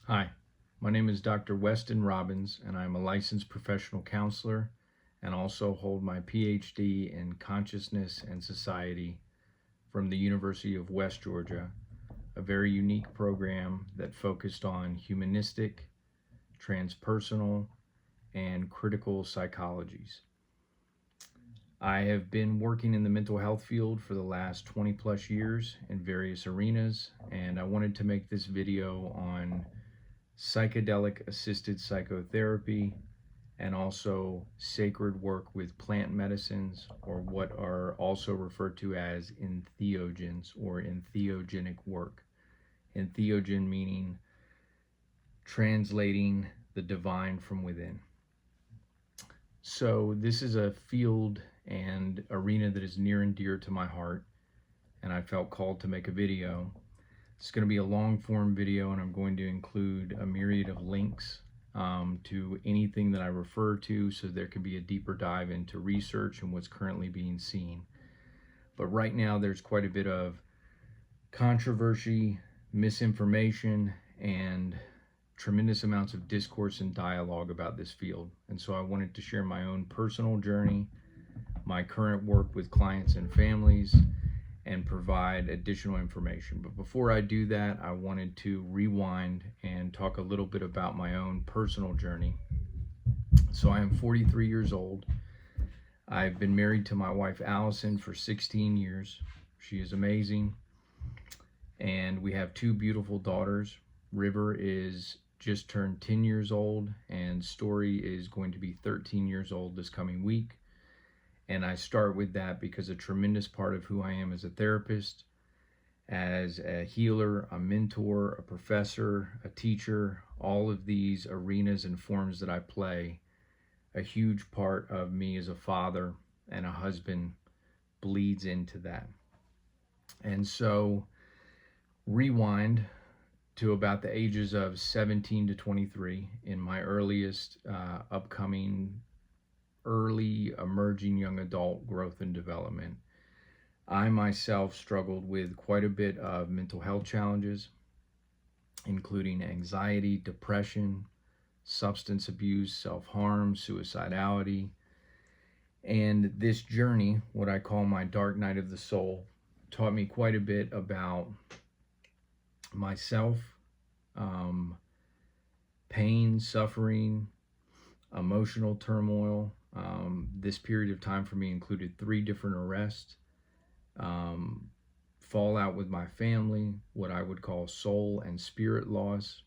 Hi, my name is Dr. Weston Robbins, and I'm a licensed professional counselor and also hold my PhD in Consciousness and Society from the University of West Georgia, a very unique program that focused on humanistic, transpersonal, and critical psychologies. I have been working in the mental health field for the last 20 plus years in various arenas, and I wanted to make this video on psychedelic-assisted psychotherapy and also sacred work with plant medicines, or what are also referred to as entheogens or entheogenic work. Entheogen meaning translating the divine from within. So this is a field and arena that is near and dear to my heart, and I felt called to make a video. It's going to be a long form video, and I'm going to include a myriad of links to anything that I refer to, so there can be a deeper dive into research and what's currently being seen. But right now there's quite a bit of controversy, misinformation, and tremendous amounts of discourse and dialogue about this field. And so I wanted to share my own personal journey, my current work with clients and families, and provide additional information. But before I do that, I wanted to rewind and talk a little bit about my own personal journey. So I am 43 years old. I've been married to my wife Allison for 16 years. She is amazing. And we have two beautiful daughters. River is just turned 10 years old, and Story is going to be 13 years old this coming week. And I start with that because a tremendous part of who I am as a therapist, as a healer, a mentor, a professor, a teacher, all of these arenas and forms that I play, a huge part of me as a father and a husband bleeds into that. And so rewind to about the ages of 17 to 23 in my earliest upcoming early emerging young adult growth and development. I myself struggled with quite a bit of mental health challenges, including anxiety, depression, substance abuse, self-harm, suicidality. And this journey, what I call my dark night of the soul, taught me quite a bit about myself, pain, suffering, emotional turmoil. This period of time for me included 3 different arrests, fallout with my family, what I would call soul and spirit loss.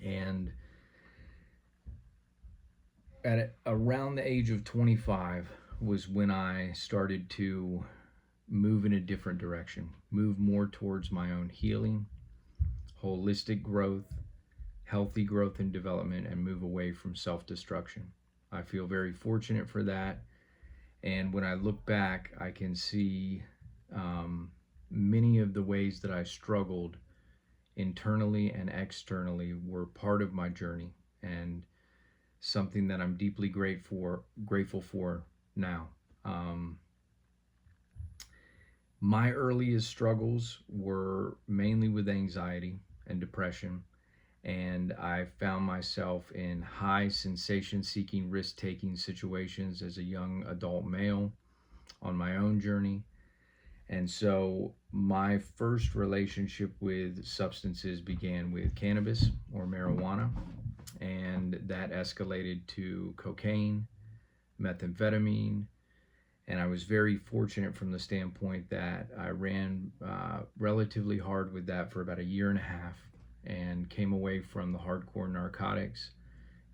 And at around the age of 25 was when I started to move in a different direction, move more towards my own healing, holistic growth, healthy growth and development, and move away from self-destruction. I feel very fortunate for that. And when I look back, I can see many of the ways that I struggled internally and externally were part of my journey, and something that I'm deeply grateful for now. My earliest struggles were mainly with anxiety and depression, and I found myself in high sensation-seeking, risk-taking situations as a young adult male on my own journey. And so my first relationship with substances began with cannabis or marijuana, and that escalated to cocaine, methamphetamine, and I was very fortunate from the standpoint that I ran relatively hard with that for about a year and a half, and came away from the hardcore narcotics,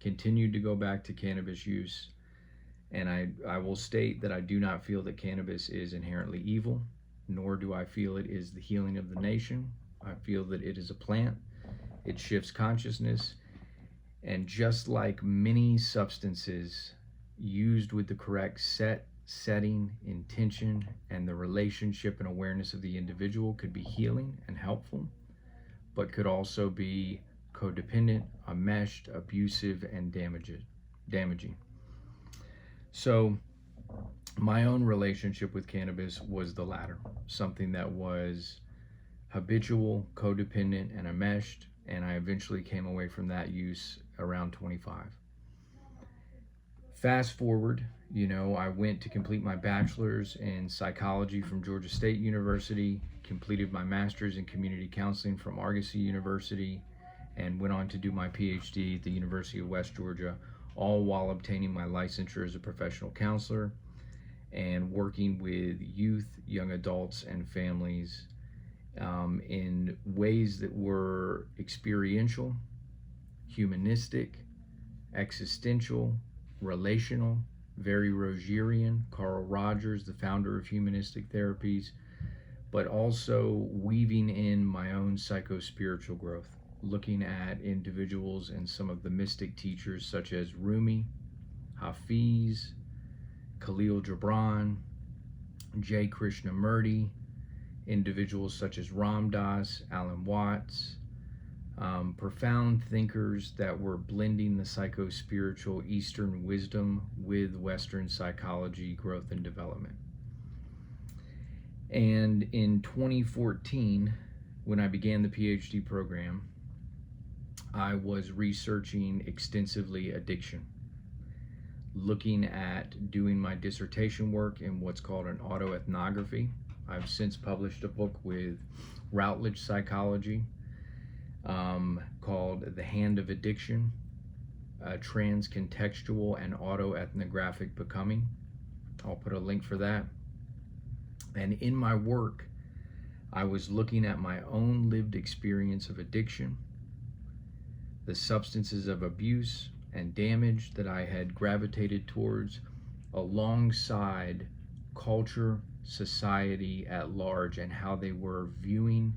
continued to go back to cannabis use. And I will state that I do not feel that cannabis is inherently evil, nor do I feel it is the healing of the nation. I feel that it is a plant. It shifts consciousness. And just like many substances used with the correct setting, intention, and the relationship and awareness of the individual could be healing and helpful, but could also be codependent, enmeshed, abusive, and damaging. So my own relationship with cannabis was the latter, something that was habitual, codependent, and enmeshed, and I eventually came away from that use around 25. Fast forward, I went to complete my bachelor's in psychology from Georgia State University, completed my master's in community counseling from Argosy University, and went on to do my PhD at the University of West Georgia, all while obtaining my licensure as a professional counselor and working with youth, young adults, and families in ways that were experiential, humanistic, existential, relational, very Rogerian. Carl Rogers, the founder of humanistic therapies, but also weaving in my own psycho-spiritual growth, looking at individuals and some of the mystic teachers such as Rumi, Hafiz, Khalil Gibran, J. Krishnamurti, individuals such as Ram Dass, Alan Watts, profound thinkers that were blending the psycho-spiritual Eastern wisdom with Western psychology, growth, and development. And in 2014, when I began the PhD program, I was researching extensively addiction, looking at doing my dissertation work in what's called an autoethnography. I've since published a book with Routledge Psychology called The Hand of Addiction, Trans-Contextual and Autoethnographic Becoming. I'll put a link for that. And in my work, I was looking at my own lived experience of addiction, the substances of abuse and damage that I had gravitated towards, alongside culture, society at large, and how they were viewing,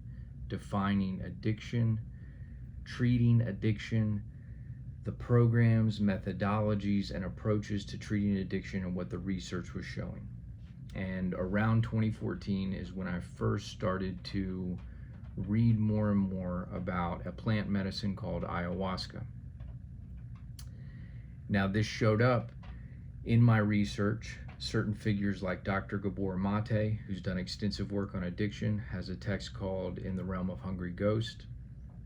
defining addiction, treating addiction, the programs, methodologies, and approaches to treating addiction, and what the research was showing. And around 2014 is when I first started to read more and more about a plant medicine called ayahuasca. Now, this showed up in my research. Certain figures like Dr. Gabor Mate, who's done extensive work on addiction, has a text called In the Realm of Hungry Ghost.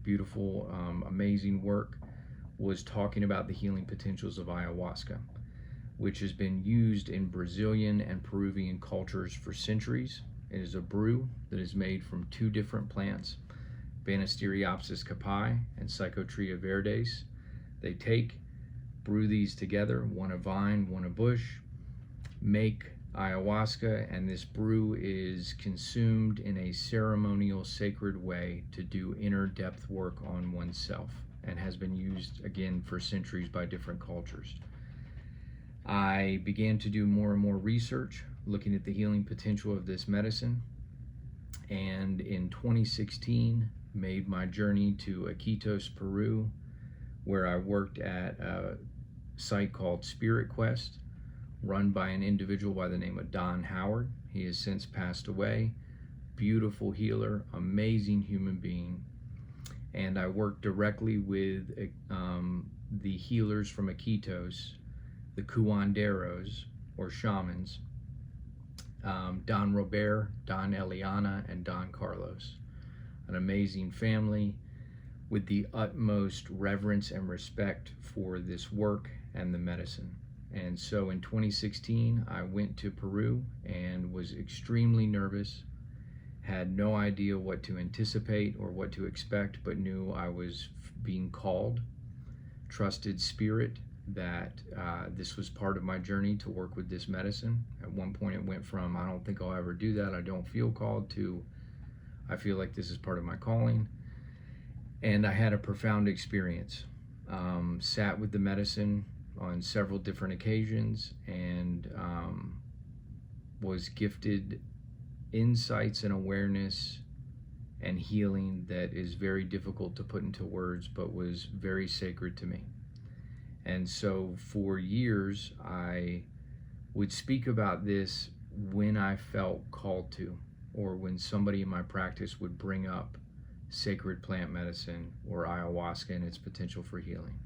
Beautiful, amazing work. Was talking about the healing potentials of ayahuasca, which has been used in Brazilian and Peruvian cultures for centuries. It is a brew that is made from two different plants, Banisteriopsis caapi and Psychotria verdes. They brew these together, one a vine, one a bush, make ayahuasca, and this brew is consumed in a ceremonial, sacred way to do inner depth work on oneself, and has been used again for centuries by different cultures. I began to do more and more research looking at the healing potential of this medicine, and in 2016 made my journey to Iquitos, Peru, where I worked at a site called Spirit Quest, run by an individual by the name of Don Howard. He has since passed away. Beautiful healer, amazing human being. And I worked directly with the healers from Iquitos, the curanderos, or shamans, Don Robert, Don Eliana, and Don Carlos. An amazing family with the utmost reverence and respect for this work and the medicine. And so in 2016, I went to Peru and was extremely nervous, had no idea what to anticipate or what to expect, but knew I was being called, trusted spirit that this was part of my journey to work with this medicine. At one point it went from, I don't think I'll ever do that, I don't feel called, to I feel like this is part of my calling. And I had a profound experience. Sat with the medicine on several different occasions, and was gifted insights and awareness and healing that is very difficult to put into words, but was very sacred to me. And so for years, I would speak about this when I felt called to, or when somebody in my practice would bring up sacred plant medicine or ayahuasca and its potential for healing.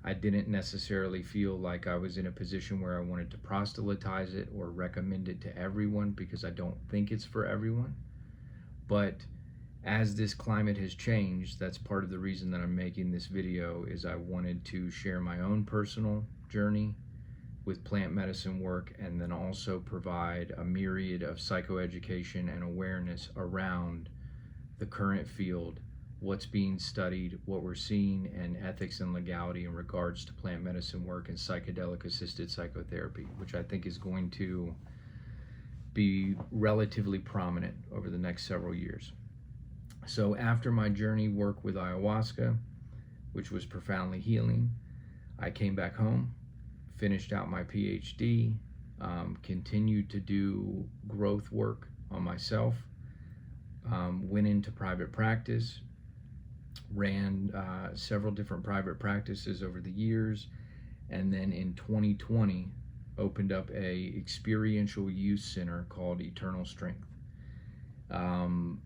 I didn't necessarily feel like I was in a position where I wanted to proselytize it or recommend it to everyone, because I don't think it's for everyone. But As this climate has changed, that's part of the reason that I'm making this video, is I wanted to share my own personal journey with plant medicine work, and then also provide a myriad of psychoeducation and awareness around the current field, what's being studied, what we're seeing, and ethics and legality in regards to plant medicine work and psychedelic-assisted psychotherapy, which I think is going to be relatively prominent over the next several years. So after my journey work with ayahuasca, which was profoundly healing, I came back home, finished out my PhD, continued to do growth work on myself, went into private practice, ran several different private practices over the years, and then in 2020 opened up a experiential youth center called Eternal Strength.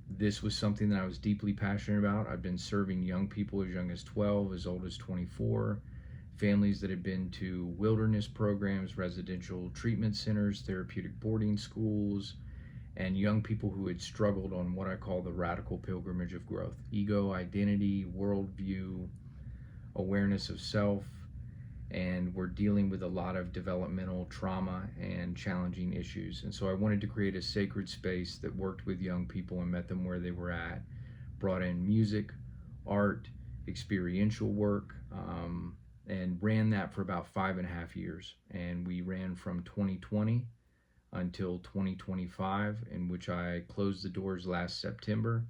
This was something that I was deeply passionate about. I've been serving young people as young as 12, as old as 24, families that had been to wilderness programs, residential treatment centers, therapeutic boarding schools, and young people who had struggled on what I call the radical pilgrimage of growth: ego, identity, worldview, awareness of self, and we're dealing with a lot of developmental trauma and challenging issues. And so I wanted to create a sacred space that worked with young people and met them where they were at, brought in music, art, experiential work, and ran that for about 5.5 years. And we ran from 2020 until 2025, in which I closed the doors last September.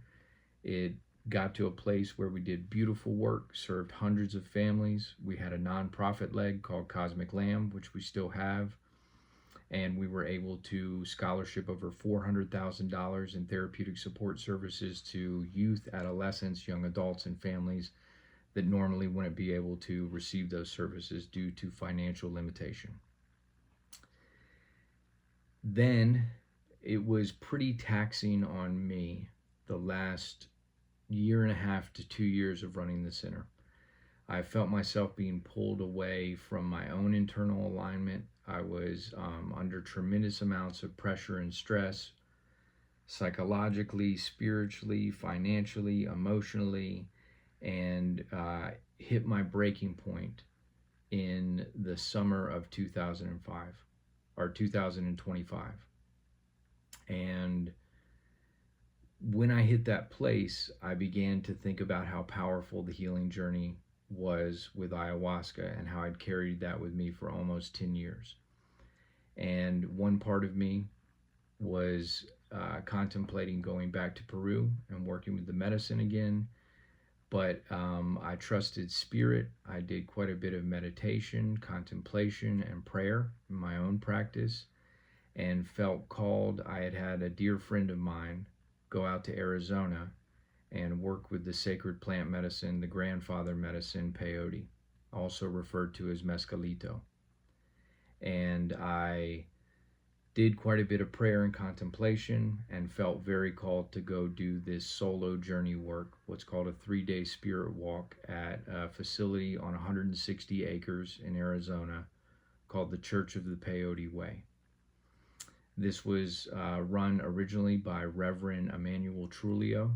It got to a place where we did beautiful work, served hundreds of families. We had a nonprofit leg called Cosmic Lamb, which we still have, and we were able to scholarship over $400,000 in therapeutic support services to youth, adolescents, young adults, and families that normally wouldn't be able to receive those services due to financial limitation. Then it was pretty taxing on me the last 1.5 to 2 years of running the center. I felt myself being pulled away from my own internal alignment. I was under tremendous amounts of pressure and stress, psychologically, spiritually, financially, emotionally, and hit my breaking point in the summer of 2005 or 2025. And when I hit that place, I began to think about how powerful the healing journey was with ayahuasca and how I'd carried that with me for almost 10 years. And one part of me was contemplating going back to Peru and working with the medicine again. But I trusted spirit. I did quite a bit of meditation, contemplation, and prayer in my own practice, and felt called. I had had a dear friend of mine go out to Arizona and work with the sacred plant medicine, the grandfather medicine, peyote, also referred to as mescalito. And I did quite a bit of prayer and contemplation and felt very called to go do this solo journey work, what's called a 3-day spirit walk at a facility on 160 acres in Arizona called the Church of the Peyote Way. This was run originally by Reverend Emmanuel Trulio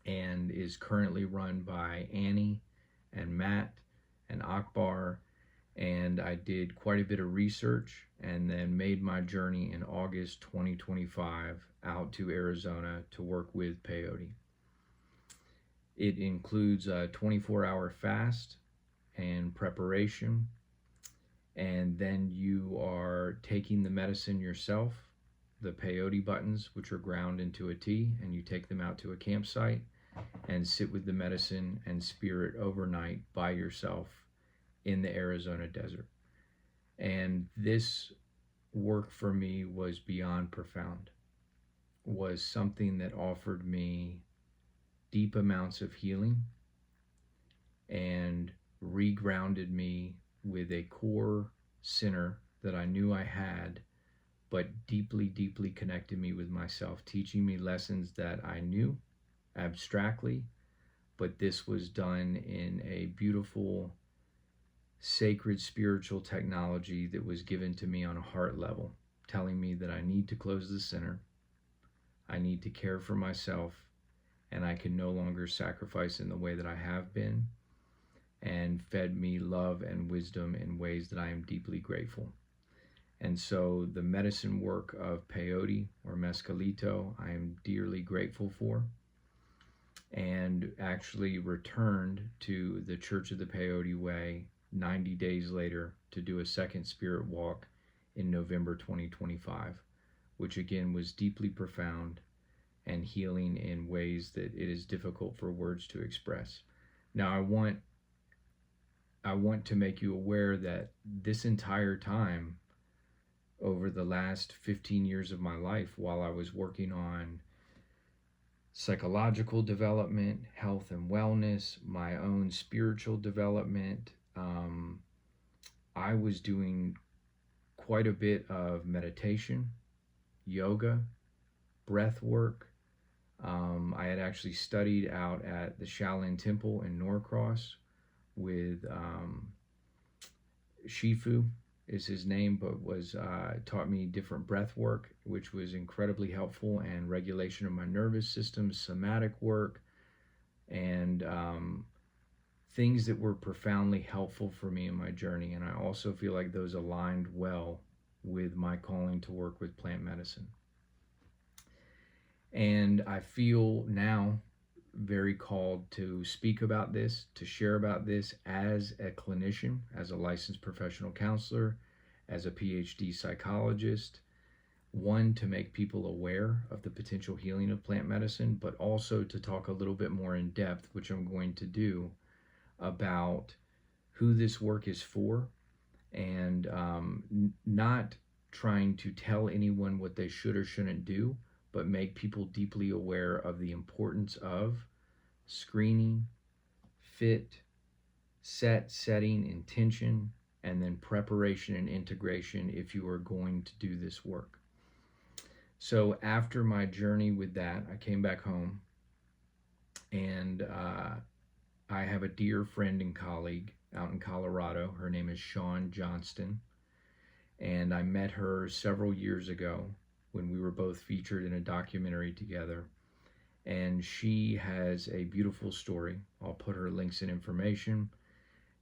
and is currently run by Annie and Matt and Akbar. And I did quite a bit of research and then made my journey in August 2025 out to Arizona to work with peyote. It includes a 24-hour fast and preparation, and then you are taking the medicine yourself, the peyote buttons, which are ground into a tea, and you take them out to a campsite and sit with the medicine and spirit overnight by yourself in the Arizona desert. And this work for me was beyond profound, was something that offered me deep amounts of healing and regrounded me with a core center that I knew I had, but deeply, deeply connected me with myself, teaching me lessons that I knew abstractly, but this was done in a beautiful, sacred spiritual technology that was given to me on a heart level, telling me that I need to close the center, I need to care for myself, and I can no longer sacrifice in the way that I have been, and fed me love and wisdom in ways that I am deeply grateful. And so the medicine work of peyote or mescalito, I am dearly grateful for, and actually returned to the Church of the Peyote Way 90 days later to do a second spirit walk in November 2025, which again was deeply profound and healing in ways that it is difficult for words to express. Now I want to make you aware that this entire time, over the last 15 years of my life, while I was working on psychological development, health and wellness, my own spiritual development, I was doing quite a bit of meditation, yoga, breath work. I had actually studied out at the Shaolin Temple in Norcross with Shifu is his name, but was taught me different breath work, which was incredibly helpful, and regulation of my nervous system, somatic work, and things that were profoundly helpful for me in my journey. And I also feel like those aligned well with my calling to work with plant medicine. And I feel now very called to speak about this, to share about this as a clinician, as a licensed professional counselor, as a PhD psychologist. One, to make people aware of the potential healing of plant medicine, but also to talk a little bit more in depth, which I'm going to do, about who this work is for, and not trying to tell anyone what they should or shouldn't do, but make people deeply aware of the importance of screening, fit, setting, intention, and then preparation and integration if you are going to do this work. So after my journey with that, I came back home, and I have a dear friend and colleague out in Colorado. Her name is Shawn Johnston, and I met her several years ago when we were both featured in a documentary together. And she has a beautiful story. I'll put her links and information.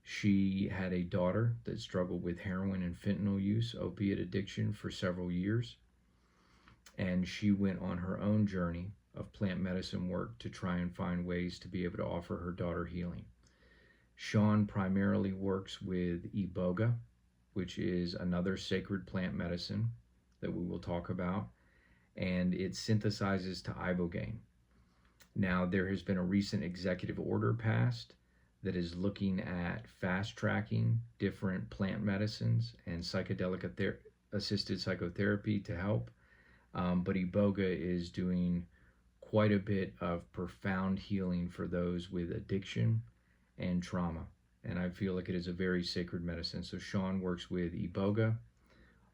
She had a daughter that struggled with heroin and fentanyl use, opiate addiction, for several years. And she went on her own journey of plant medicine work to try and find ways to be able to offer her daughter healing. Shawn primarily works with iboga, which is another sacred plant medicine that we will talk about, and it synthesizes to ibogaine. Now, there has been a recent executive order passed that is looking at fast-tracking different plant medicines and psychedelic-assisted psychotherapy to help, but iboga is doing quite a bit of profound healing for those with addiction and trauma, and I feel like it is a very sacred medicine. So Shawn works with iboga,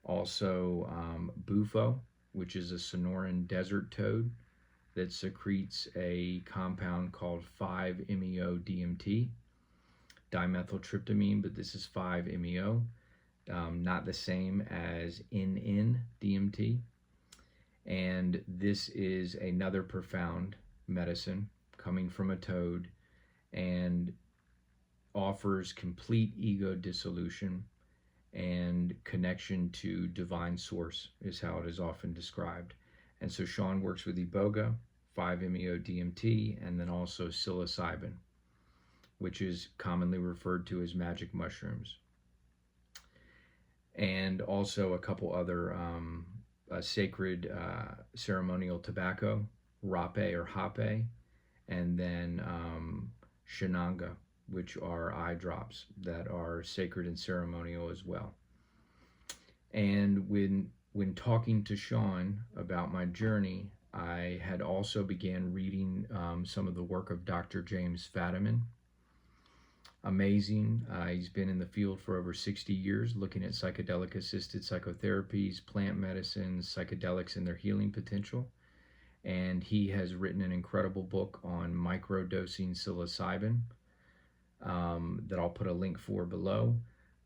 also bufo, which is a Sonoran desert toad that secretes a compound called 5-MeO-DMT, dimethyltryptamine, but this is 5-MeO, not the same as NN-DMT. And this is another profound medicine coming from a toad, and offers complete ego dissolution and connection to divine source, is how it is often described. And so Shawn works with iboga, 5-MeO-DMT, and then also psilocybin, which is commonly referred to as magic mushrooms. And also a couple other sacred ceremonial tobacco, rape or hape, and then shenanga, which are eye drops that are sacred and ceremonial as well. And when talking to Shawn about my journey, I had also began reading some of the work of Dr. James Fadiman. Amazing. He's been in the field for over 60 years looking at psychedelic-assisted psychotherapies, plant medicines, psychedelics, and their healing potential. And he has written an incredible book on microdosing psilocybin that I'll put a link for below.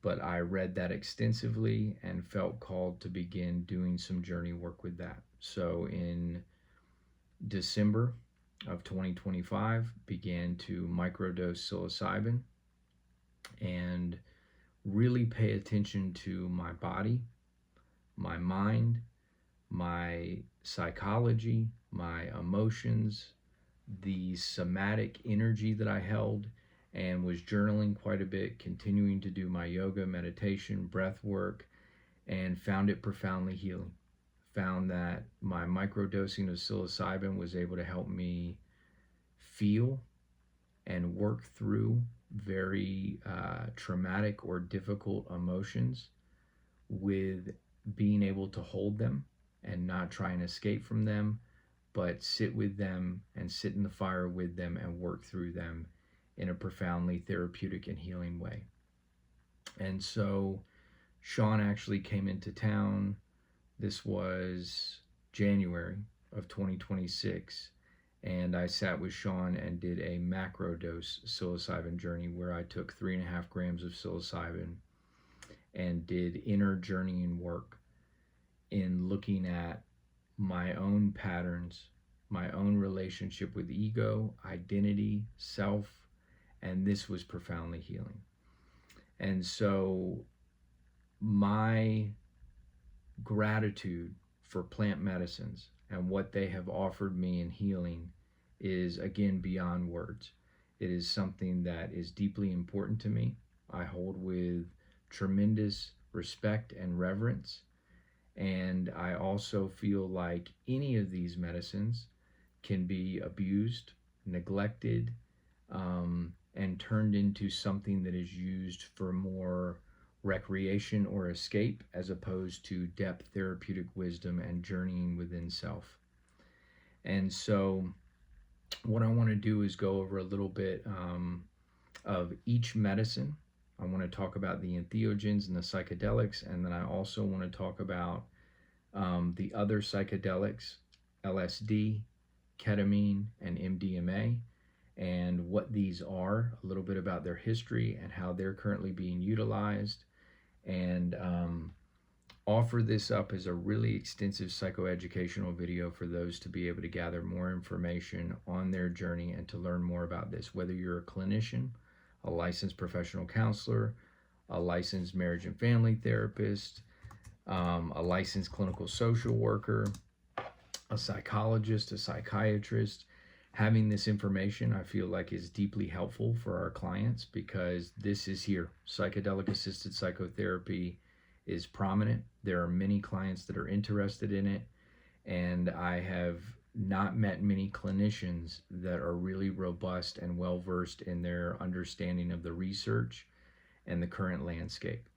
But I read that extensively and felt called to begin doing some journey work with that. So in December of 2025, began to microdose psilocybin and really pay attention to my body, my mind, my psychology, my emotions, the somatic energy that I held, and was journaling quite a bit, continuing to do my yoga, meditation, breath work, and found it profoundly healing. Found that my microdosing of psilocybin was able to help me feel and work through very traumatic or difficult emotions with being able to hold them and not try and escape from them, but sit with them and sit in the fire with them and work through them in a profoundly therapeutic and healing way. And so Sean actually came into town. This was January of 2026. And I sat with Sean and did a macro dose psilocybin journey where I took 3.5 grams of psilocybin and did inner journeying work in looking at my own patterns, my own relationship with ego, identity, self, and this was profoundly healing. And so my gratitude for plant medicines and what they have offered me in healing is, again, beyond words. It is something that is deeply important to me. I hold with tremendous respect and reverence. And I also feel like any of these medicines can be abused, neglected, and turned into something that is used for more recreation or escape as opposed to depth therapeutic wisdom and journeying within self. And so what I want to do is go over a little bit of each medicine. I want to talk about the entheogens and the psychedelics, and then I also want to talk about the other psychedelics, LSD, ketamine, and MDMA, and what these are, a little bit about their history and how they're currently being utilized, and offer this up as a really extensive psychoeducational video for those to be able to gather more information on their journey and to learn more about this, whether you're a clinician, a licensed professional counselor, a licensed marriage and family therapist, a licensed clinical social worker, a psychologist, a psychiatrist. Having this information, I feel like, is deeply helpful for our clients because this is here. Psychedelic-assisted psychotherapy is prominent. There are many clients that are interested in it, and I have not met many clinicians that are really robust and well-versed in their understanding of the research and the current landscape.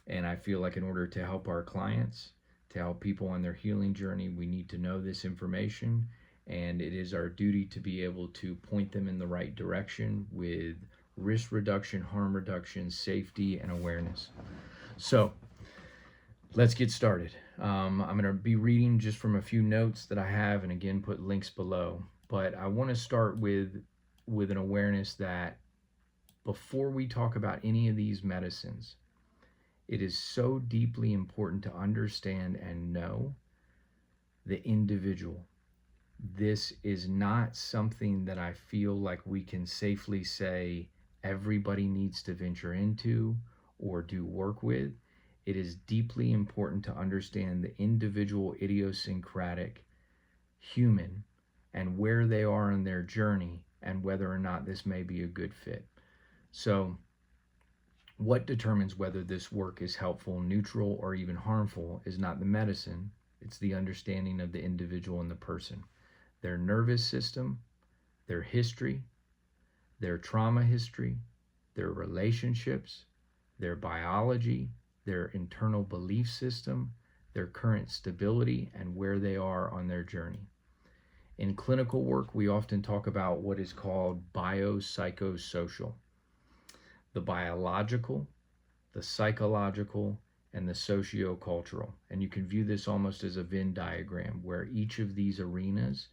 And I feel like in order to help our clients, to help people on their healing journey, we need to know this information, and it is our duty to be able to point them in the right direction with risk reduction, harm reduction, safety, and awareness. So let's get started. I'm going to be reading just from a few notes that I have, and again, put links below. But I want to start with an awareness that before we talk about any of these medicines, it is so deeply important to understand and know the individual. This is not something that I feel like we can safely say everybody needs to venture into or do work with. It is deeply important to understand the individual idiosyncratic human and where they are in their journey and whether or not this may be a good fit. So what determines whether this work is helpful, neutral, or even harmful is not the medicine. It's the understanding of the individual and the person, their nervous system, their history, their trauma history, their relationships, their biology, their internal belief system, their current stability, and where they are on their journey. In clinical work, we often talk about what is called biopsychosocial. The biological, the psychological, and the socio-cultural. And you can view this almost as a Venn diagram where each of these arenas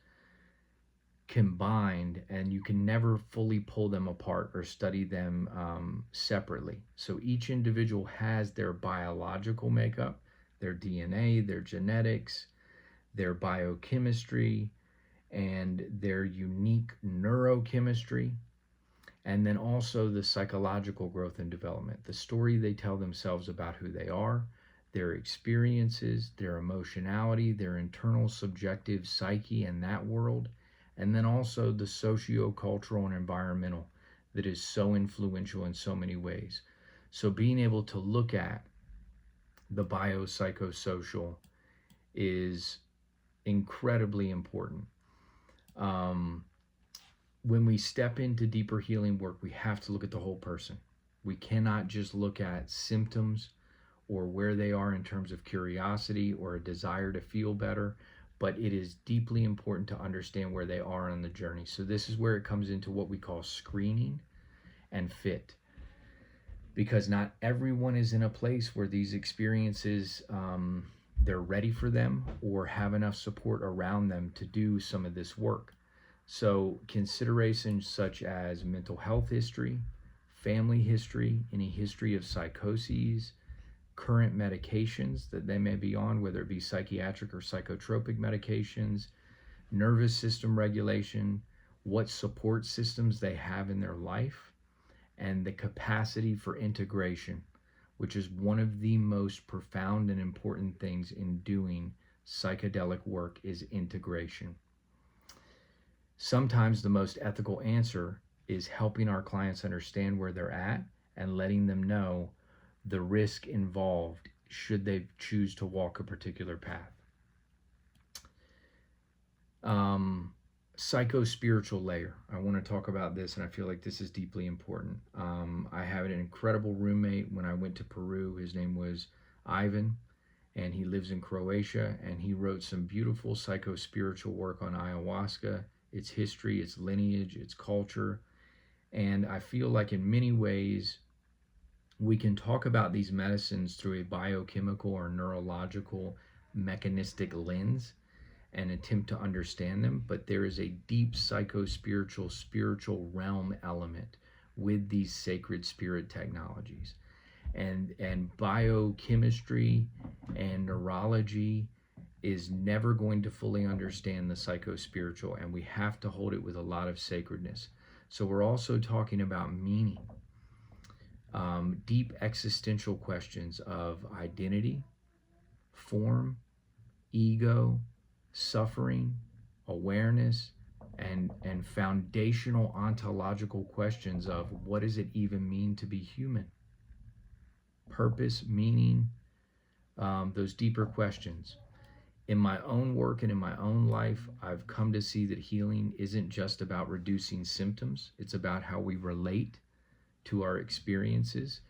combined, and you can never fully pull them apart or study them separately. So each individual has their biological makeup, their DNA, their genetics, their biochemistry, and their unique neurochemistry, and then also the psychological growth and development, the story they tell themselves about who they are, their experiences, their emotionality, their internal subjective psyche in that world, and then also the socio-cultural and environmental that is so influential in so many ways. So being able to look at the biopsychosocial is incredibly important. When we step into deeper healing work, we have to look at the whole person. We cannot just look at symptoms or where they are in terms of curiosity or a desire to feel better, but it is deeply important to understand where they are on the journey. So this is where it comes into what we call screening and fit, because not everyone is in a place where these experiences, they're ready for them or have enough support around them to do some of this work. So considerations such as mental health history, family history, any history of psychoses, current medications that they may be on, whether it be psychiatric or psychotropic medications, nervous system regulation, what support systems they have in their life, and the capacity for integration, which is one of the most profound and important things in doing psychedelic work, is integration. Sometimes the most ethical answer is helping our clients understand where they're at and letting them know the risk involved should they choose to walk a particular path. Psycho-spiritual layer. I want to talk about this, and I feel like this is deeply important. I had an incredible roommate when I went to Peru. His name was Ivan, and he lives in Croatia, and he wrote some beautiful psycho-spiritual work on ayahuasca, its history, its lineage, its culture. And I feel like in many ways, we can talk about these medicines through a biochemical or neurological mechanistic lens and attempt to understand them, but there is a deep psycho-spiritual, spiritual realm element with these sacred spirit technologies. And biochemistry and neurology is never going to fully understand the psycho-spiritual, and we have to hold it with a lot of sacredness. So we're also talking about meaning, deep existential questions of identity, form, ego, suffering, awareness, and foundational ontological questions of what does it even mean to be human? Purpose, meaning, those deeper questions. In my own work and in my own life, I've come to see that healing isn't just about reducing symptoms. It's about how we relate to our experiences.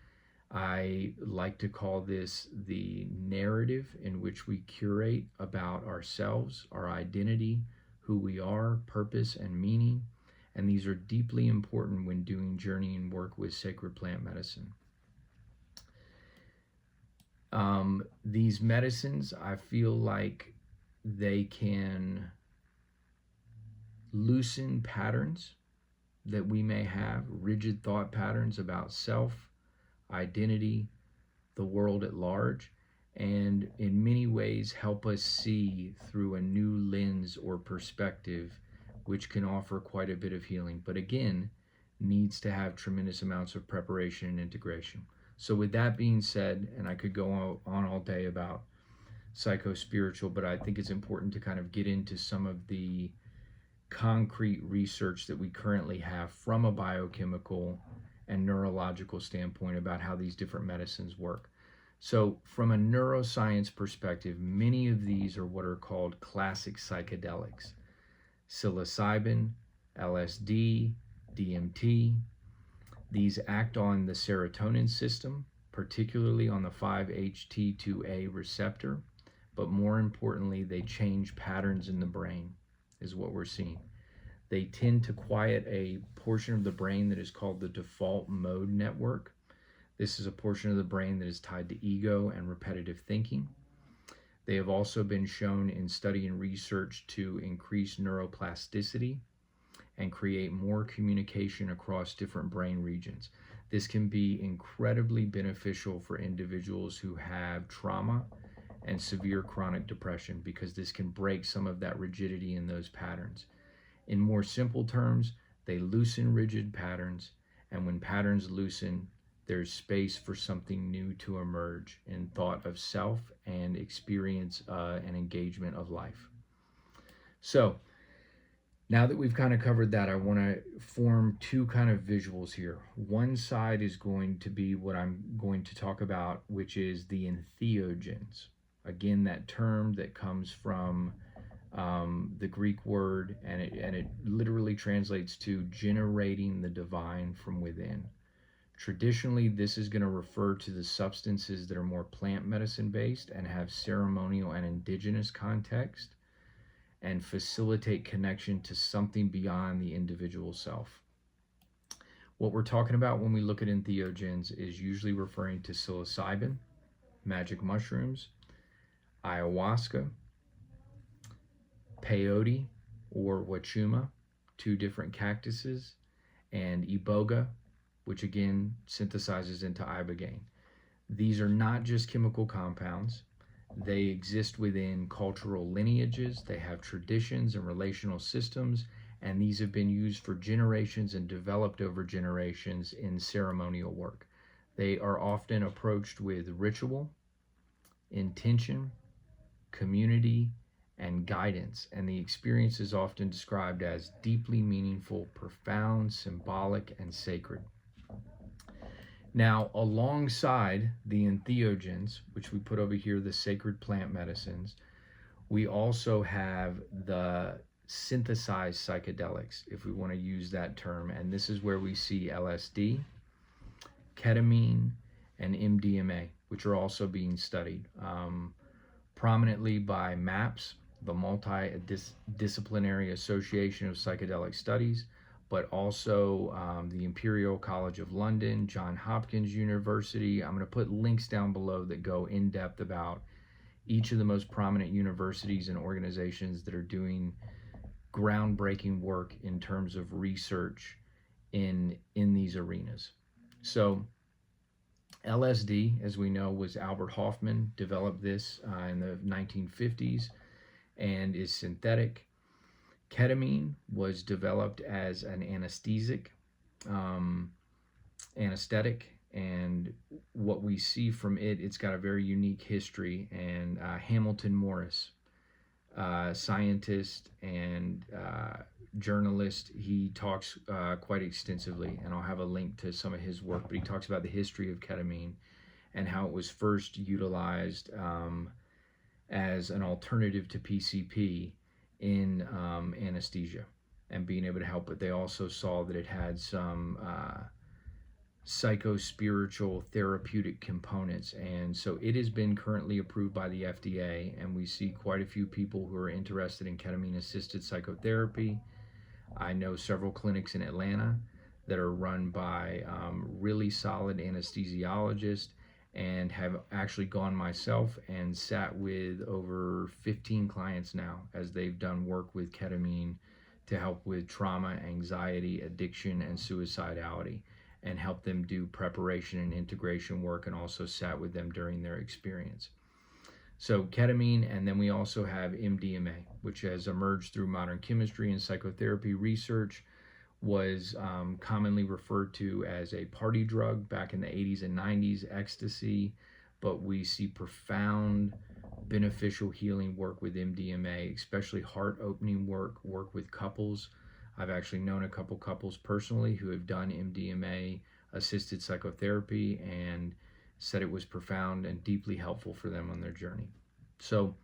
I like to call this the narrative in which we curate about ourselves, our identity, who we are, purpose, and meaning. And these are deeply important when doing journeying work with sacred plant medicine. These medicines, I feel like they can loosen patterns that we may have, rigid thought patterns about self, identity, the world at large, and in many ways help us see through a new lens or perspective, which can offer quite a bit of healing, but again, needs to have tremendous amounts of preparation and integration. So with that being said, and I could go on all day about psycho-spiritual, but I think it's important to kind of get into some of the concrete research that we currently have from a biochemical and neurological standpoint about how these different medicines work. So from a neuroscience perspective, many of these are what are called classic psychedelics. Psilocybin, LSD, DMT. These act on the serotonin system, particularly on the 5-HT2A receptor, but more importantly, they change patterns in the brain, is what we're seeing. They tend to quiet a portion of the brain that is called the default mode network. This is a portion of the brain that is tied to ego and repetitive thinking. They have also been shown in study and research to increase neuroplasticity and create more communication across different brain regions. This can be incredibly beneficial for individuals who have trauma and severe chronic depression, because this can break some of that rigidity in those patterns. In more simple terms, they loosen rigid patterns, and when patterns loosen, there's space for something new to emerge in thought of self and experience and engagement of life. So, now that we've kind of covered that, I want to form two kind of visuals here. One side is going to be what I'm going to talk about, which is the entheogens. Again, that term that comes from the Greek word, and it literally translates to generating the divine from within. Traditionally, this is going to refer to the substances that are more plant medicine based and have ceremonial and indigenous context, and facilitate connection to something beyond the individual self. What we're talking about when we look at entheogens is usually referring to psilocybin, magic mushrooms, ayahuasca, peyote or wachuma, two different cactuses, and iboga, which again synthesizes into ibogaine. These are not just chemical compounds. They exist within cultural lineages, they have traditions and relational systems, and these have been used for generations and developed over generations in ceremonial work. They are often approached with ritual, intention, community, and guidance, and the experience is often described as deeply meaningful, profound, symbolic, and sacred. Now, alongside the entheogens, which we put over here, the sacred plant medicines, we also have the synthesized psychedelics, if we want to use that term. And this is where we see LSD, ketamine, and MDMA, which are also being studied prominently by MAPS, the Multidisciplinary Association of Psychedelic Studies, but also the Imperial College of London, Johns Hopkins University. I'm going to put links down below that go in depth about each of the most prominent universities and organizations that are doing groundbreaking work in terms of research in these arenas. So LSD, as we know, was Albert Hofmann developed this in the 1950s and is synthetic. Ketamine was developed as an anesthetic, and what we see from it, it's got a very unique history. And Hamilton Morris, scientist and journalist, he talks quite extensively, and I'll have a link to some of his work, but he talks about the history of ketamine and how it was first utilized as an alternative to PCP in anesthesia and being able to help, but they also saw that it had some psycho-spiritual therapeutic components, and so it has been currently approved by the FDA, and we see quite a few people who are interested in ketamine-assisted psychotherapy. I know several clinics in Atlanta that are run by really solid anesthesiologists, and have actually gone myself and sat with over 15 clients now as they've done work with ketamine to help with trauma, anxiety, addiction, and suicidality, and help them do preparation and integration work, and also sat with them during their experience. So ketamine, and then we also have MDMA, which has emerged through modern chemistry and psychotherapy research, was commonly referred to as a party drug back in the 80s and 90s, ecstasy, but we see profound beneficial healing work with MDMA, especially heart-opening work with couples. I've actually known a couple couples personally who have done MDMA-assisted psychotherapy and said it was profound and deeply helpful for them on their journey. So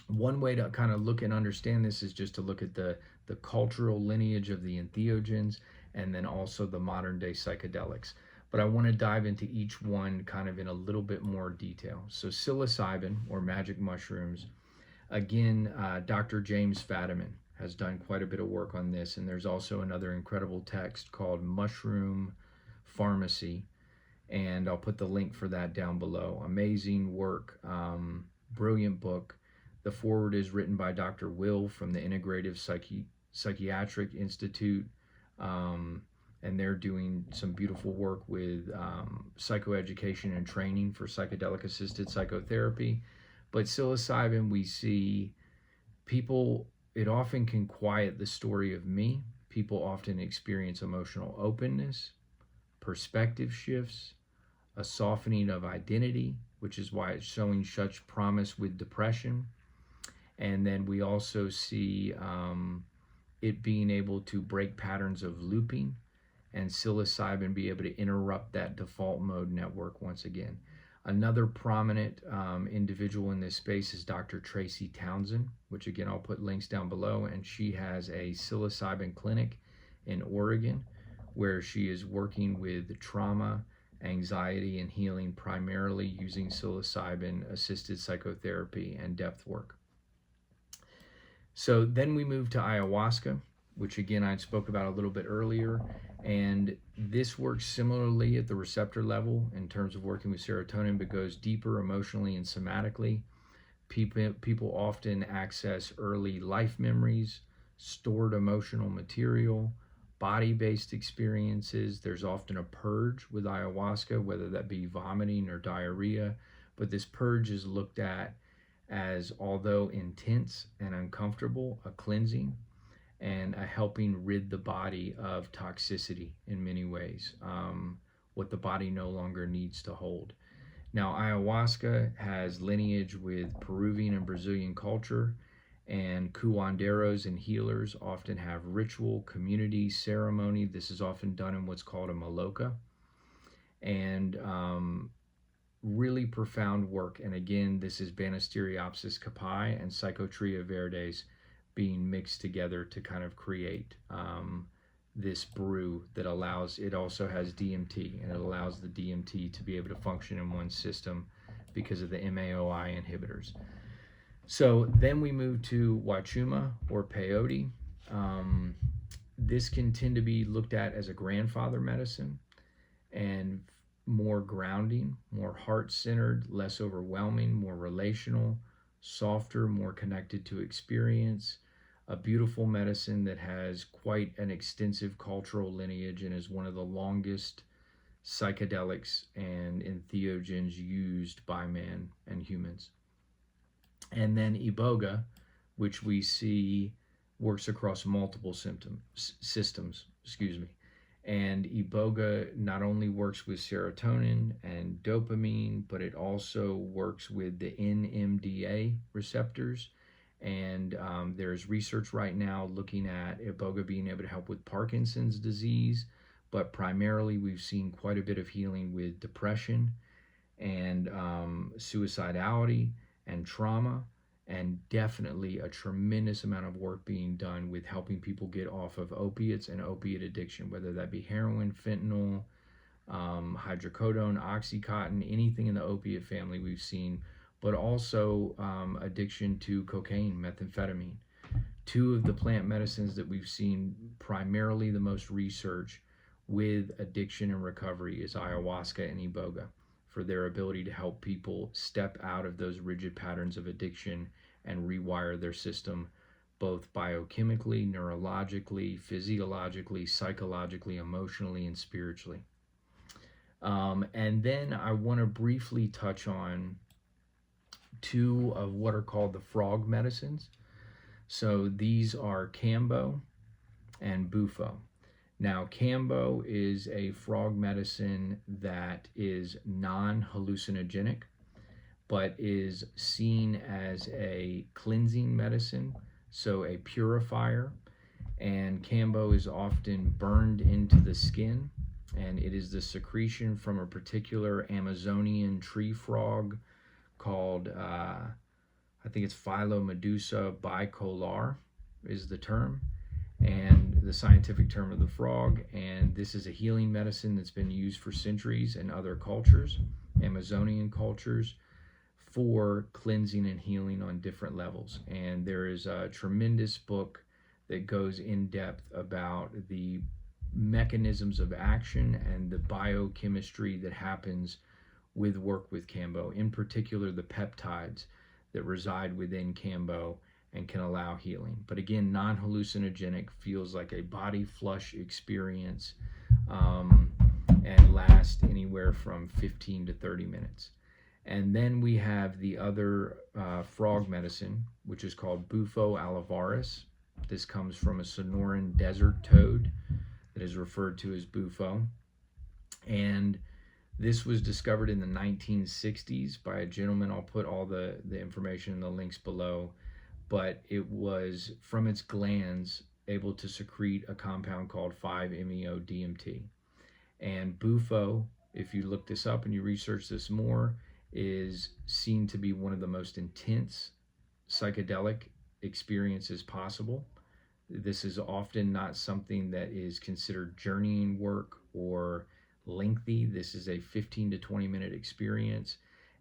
one way to kind of look and understand this is just to look at the cultural lineage of the entheogens and then also the modern day psychedelics. But I want to dive into each one kind of in a little bit more detail. So psilocybin, or magic mushrooms, again, Dr. James Fadiman has done quite a bit of work on this, and there's also another incredible text called Mushroom Pharmacy, and I'll put the link for that down below. Amazing work, brilliant book. The foreword is written by Dr. Will from the Integrative Psychiatric Institute, and they're doing some beautiful work with psychoeducation and training for psychedelic-assisted psychotherapy. But psilocybin, we see people it often can quiet the story of me. People often experience emotional openness, perspective shifts, a softening of identity, which is why it's showing such promise with depression. And then we also see it being able to break patterns of looping, and psilocybin be able to interrupt that default mode network once again. Another prominent individual in this space is Dr. Tracy Townsend, which again I'll put links down below, and she has a psilocybin clinic in Oregon where she is working with trauma, anxiety, and healing primarily using psilocybin-assisted psychotherapy and depth work. So then we move to ayahuasca, which again I spoke about a little bit earlier, and this works similarly at the receptor level in terms of working with serotonin, but goes deeper emotionally and somatically. People often access early life memories, stored emotional material, body-based experiences. There's often a purge with ayahuasca, whether that be vomiting or diarrhea, but this purge is looked at as, although intense and uncomfortable, a cleansing and a helping rid the body of toxicity in many ways, what the body no longer needs to hold. Now, ayahuasca has lineage with Peruvian and Brazilian culture, and curanderos and healers often have ritual, community, ceremony. This is often done in what's called a maloca, and really profound work. And again, this is Banisteriopsis caapi and Psychotria verdes being mixed together to kind of create this brew that allows, it also has DMT, and it allows the DMT to be able to function in one system because of the MAOI inhibitors. So then we move to Wachuma or peyote. This can tend to be looked at as a grandfather medicine and more grounding, more heart-centered, less overwhelming, more relational, softer, more connected to experience. A beautiful medicine that has quite an extensive cultural lineage and is one of the longest psychedelics and entheogens used by man and humans. And then iboga, which we see works across multiple systems, and iboga not only works with serotonin and dopamine, but it also works with the NMDA receptors. And there's research right now looking at iboga being able to help with Parkinson's disease, but primarily we've seen quite a bit of healing with depression and suicidality and trauma, and definitely a tremendous amount of work being done with helping people get off of opiates and opiate addiction, whether that be heroin, fentanyl, hydrocodone, oxycontin, anything in the opiate family we've seen, but also addiction to cocaine, methamphetamine. Two of the plant medicines that we've seen primarily the most research with addiction and recovery is ayahuasca and iboga, for their ability to help people step out of those rigid patterns of addiction and rewire their system, both biochemically, neurologically, physiologically, psychologically, emotionally, and spiritually. And then I want to briefly touch on two of what are called the frog medicines. So these are Kambo and Bufo. Now, Kambo is a frog medicine that is non-hallucinogenic, but is seen as a cleansing medicine, so a purifier. And Kambo is often burned into the skin, and it is the secretion from a particular Amazonian tree frog called, I think it's Philomedusa bicolor is the term, and the scientific term of the frog. And this is a healing medicine that's been used for centuries in other cultures, Amazonian cultures, for cleansing and healing on different levels. And there is a tremendous book that goes in depth about the mechanisms of action and the biochemistry that happens with work with Kambo, in particular the peptides that reside within Kambo and can allow healing. But again, non-hallucinogenic, feels like a body flush experience, and lasts anywhere from 15 to 30 minutes. And then we have the other frog medicine, which is called Bufo allivaris. This comes from a Sonoran desert toad that is referred to as Bufo. And this was discovered in the 1960s by a gentleman. I'll put all the information in the links below. But it was from its glands able to secrete a compound called 5-MeO-DMT. And Bufo, if you look this up and you research this more, is seen to be one of the most intense psychedelic experiences possible. This is often not something that is considered journeying work or lengthy. This is a 15 to 20 minute experience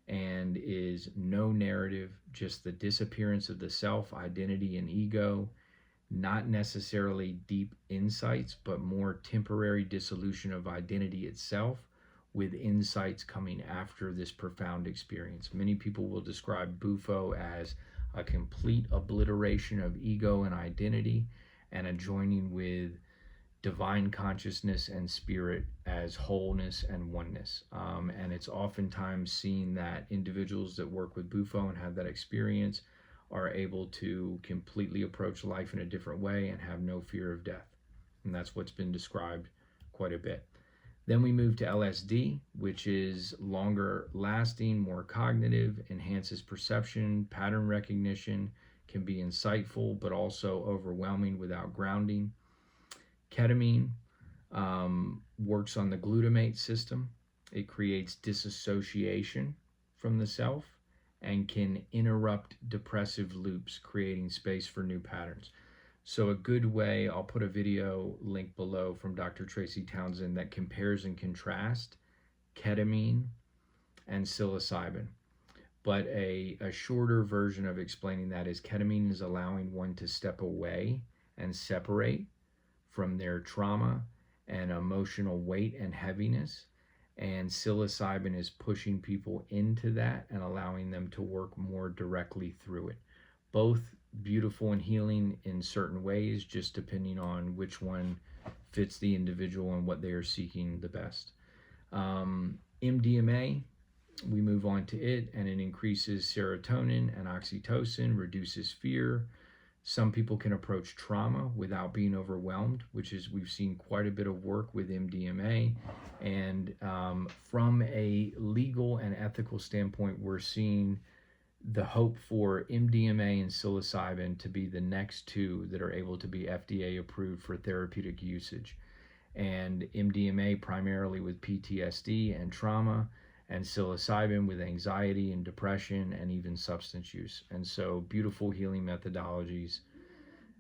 and is no narrative, just the disappearance of the self, identity, and ego. Not necessarily deep insights, but more temporary dissolution of identity itself, with insights coming after this profound experience. Many people will describe Bufo as a complete obliteration of ego and identity, and a joining with divine consciousness and spirit as wholeness and oneness. And it's oftentimes seen that individuals that work with Bufo and have that experience are able to completely approach life in a different way and have no fear of death. And that's what's been described quite a bit. Then we move to LSD, which is longer lasting, more cognitive, enhances perception, pattern recognition, can be insightful, but also overwhelming without grounding. Ketamine works on the glutamate system. It creates disassociation from the self and can interrupt depressive loops, creating space for new patterns. So a good way, I'll put a video link below from Dr. Tracy Townsend that compares and contrasts ketamine and psilocybin. But a shorter version of explaining that is ketamine is allowing one to step away and separate from their trauma and emotional weight and heaviness. And psilocybin is pushing people into that and allowing them to work more directly through it. Both beautiful and healing in certain ways, just depending on which one fits the individual and what they are seeking the best. MDMA, we move on to it, and it increases serotonin and oxytocin, reduces fear. Some people can approach trauma without being overwhelmed, which is, we've seen quite a bit of work with MDMA. And from a legal and ethical standpoint, we're seeing the hope for MDMA and psilocybin to be the next two that are able to be FDA approved for therapeutic usage. And MDMA primarily with PTSD and trauma, and psilocybin with anxiety and depression and even substance use. And so beautiful healing methodologies.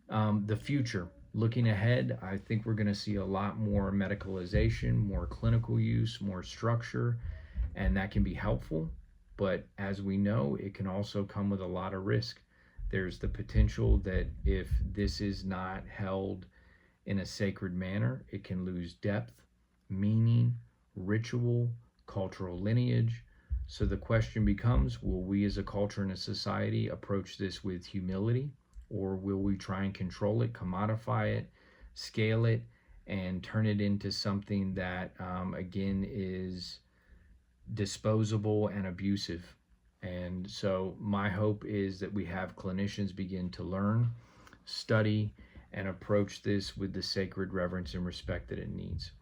The future, looking ahead, I think we're going to see a lot more medicalization, more clinical use, more structure, and that can be helpful. But as we know, it can also come with a lot of risk. There's the potential that if this is not held in a sacred manner, it can lose depth, meaning, ritual, cultural lineage. So the question becomes, will we as a culture and a society approach this with humility, or will we try and control it, commodify it, scale it, and turn it into something that, again, is disposable and abusive? And so my hope is that we have clinicians begin to learn, study, and approach this with the sacred reverence and respect that it needs.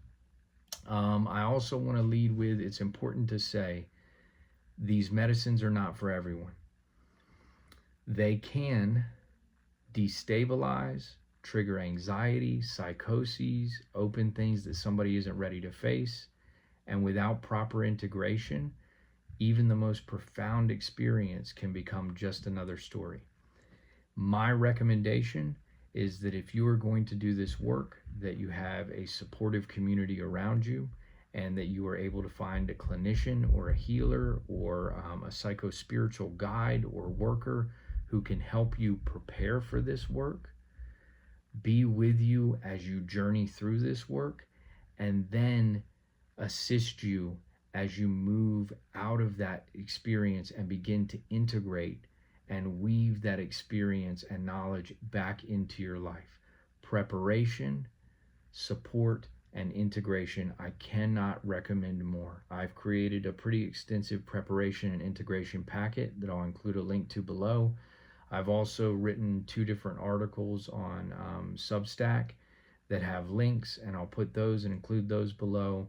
I also want to lead with, it's important to say, these medicines are not for everyone. They can destabilize, trigger anxiety, psychoses, open things that somebody isn't ready to face. And without proper integration, even the most profound experience can become just another story. My recommendation is that if you are going to do this work, that you have a supportive community around you, and that you are able to find a clinician or a healer or a psycho-spiritual guide or worker who can help you prepare for this work, be with you as you journey through this work, and then assist you as you move out of that experience and begin to integrate and weave that experience and knowledge back into your life. Preparation, support, and integration, I cannot recommend more. I've created a pretty extensive preparation and integration packet that I'll include a link to below. I've also written 2 different articles on Substack that have links, and I'll put those and include those below.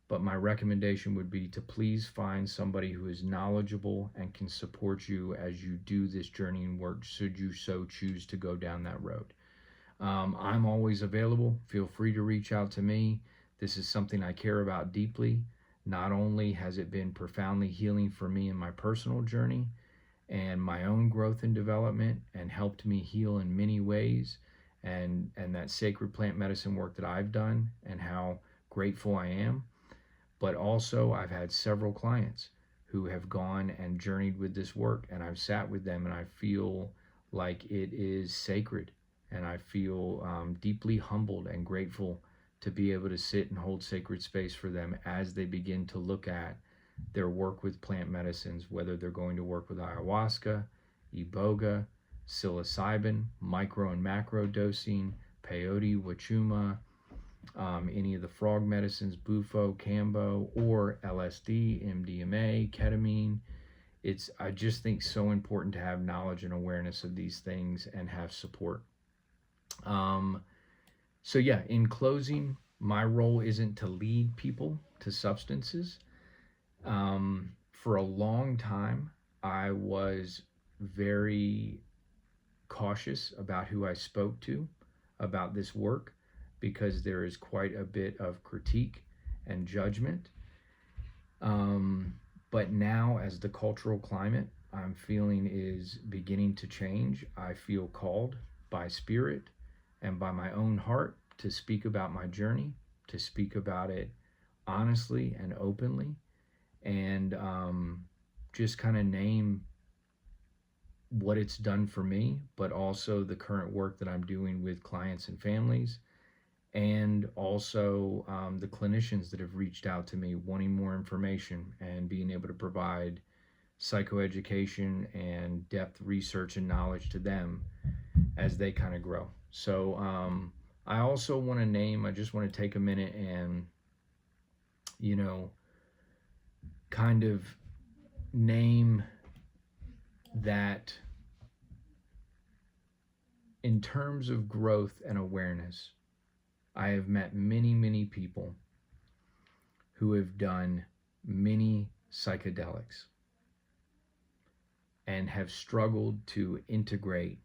But my recommendation would be to please find somebody who is knowledgeable and can support you as you do this journey and work, should you so choose to go down that road. I'm always available. Feel free to reach out to me. This is something I care about deeply. Not only has it been profoundly healing for me in my personal journey and my own growth and development, and helped me heal in many ways, and that sacred plant medicine work that I've done and how grateful I am, but also I've had several clients who have gone and journeyed with this work, and I've sat with them and I feel like it is sacred, and I feel deeply humbled and grateful to be able to sit and hold sacred space for them as they begin to look at their work with plant medicines, whether they're going to work with ayahuasca, iboga, psilocybin, micro and macro dosing, peyote, wachuma, any of the frog medicines, bufo, cambo, or LSD, MDMA, ketamine. I just think so important to have knowledge and awareness of these things and have support. So yeah, in closing, my role isn't to lead people to substances. For a long time, I was very cautious about who I spoke to about this work, because there is quite a bit of critique and judgment. But now, as the cultural climate I'm feeling is beginning to change, I feel called by spirit and by my own heart to speak about my journey, to speak about it honestly and openly, and just kind of name what it's done for me, but also the current work that I'm doing with clients and families, and also the clinicians that have reached out to me wanting more information and being able to provide psychoeducation and depth research and knowledge to them as they kind of grow. So I also want to I just want to take a minute and, kind of name that in terms of growth and awareness, I have met many, many people who have done many psychedelics and have struggled to integrate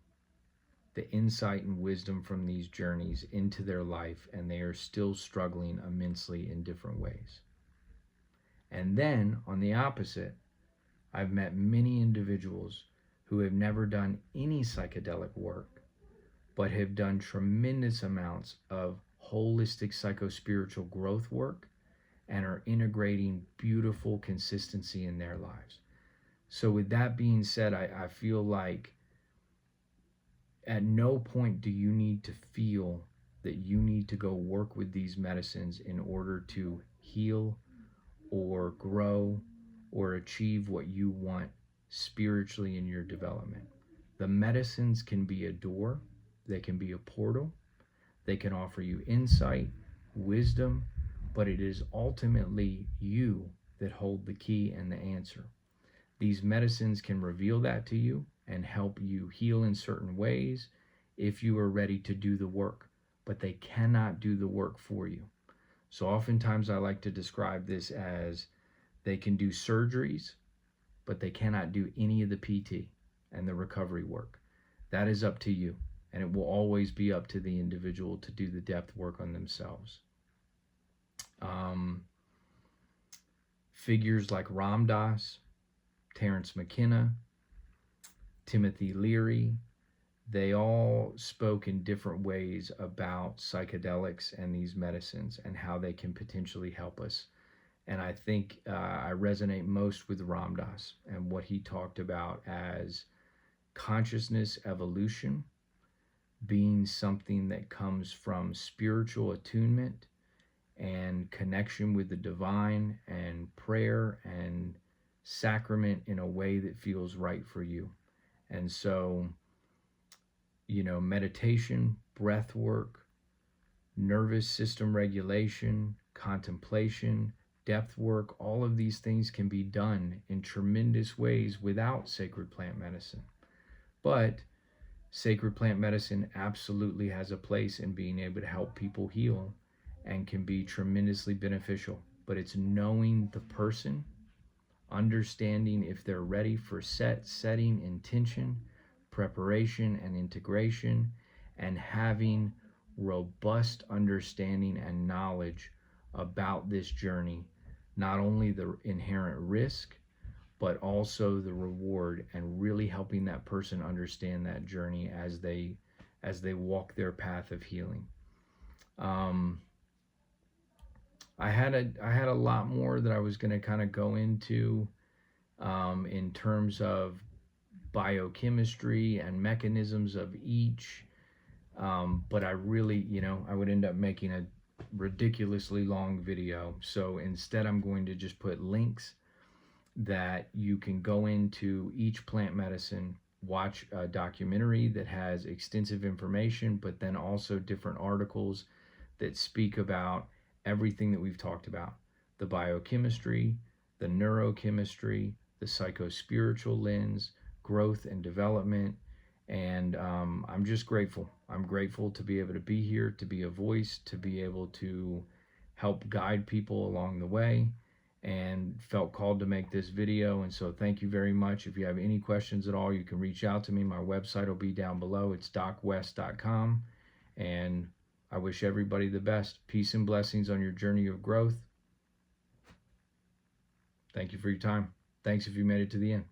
the insight and wisdom from these journeys into their life, and they are still struggling immensely in different ways. And then, on the opposite, I've met many individuals who have never done any psychedelic work, but have done tremendous amounts of holistic psychospiritual growth work and are integrating beautiful consistency in their lives. So with that being said, I feel like at no point do you need to feel that you need to go work with these medicines in order to heal or grow or achieve what you want spiritually in your development. The medicines can be a door, they can be a portal, they can offer you insight, wisdom, but it is ultimately you that hold the key and the answer. These medicines can reveal that to you and help you heal in certain ways if you are ready to do the work, but they cannot do the work for you. So oftentimes I like to describe this as they can do surgeries, but they cannot do any of the PT and the recovery work. That is up to you, and it will always be up to the individual to do the depth work on themselves. Figures like Ram Dass, Terence McKenna, Timothy Leary, they all spoke in different ways about psychedelics and these medicines and how they can potentially help us. And I think I resonate most with Ram Dass and what he talked about as consciousness evolution being something that comes from spiritual attunement and connection with the divine and prayer and sacrament in a way that feels right for you. And so, meditation, breath work, nervous system regulation, contemplation, depth work. All of these things can be done in tremendous ways without sacred plant medicine. But sacred plant medicine absolutely has a place in being able to help people heal and can be tremendously beneficial. But it's knowing the person, understanding if they're ready for setting intention, preparation, and integration, and having robust understanding and knowledge about this journey, not only the inherent risk, but also the reward, and really helping that person understand that journey as they walk their path of healing. I had a lot more that I was going to kind of go into in terms of biochemistry and mechanisms of each, but I really, I would end up making a ridiculously long video. So instead, I'm going to just put links that you can go into each plant medicine, watch a documentary that has extensive information, but then also different articles that speak about everything that we've talked about: the biochemistry, the neurochemistry, the psychospiritual lens, growth and development. And I'm just grateful. I'm grateful to be able to be here, to be a voice, to be able to help guide people along the way, and felt called to make this video. And so thank you very much. If you have any questions at all, you can reach out to me. My website will be down below. It's docwest.com. And I wish everybody the best. Peace and blessings on your journey of growth. Thank you for your time. Thanks if you made it to the end.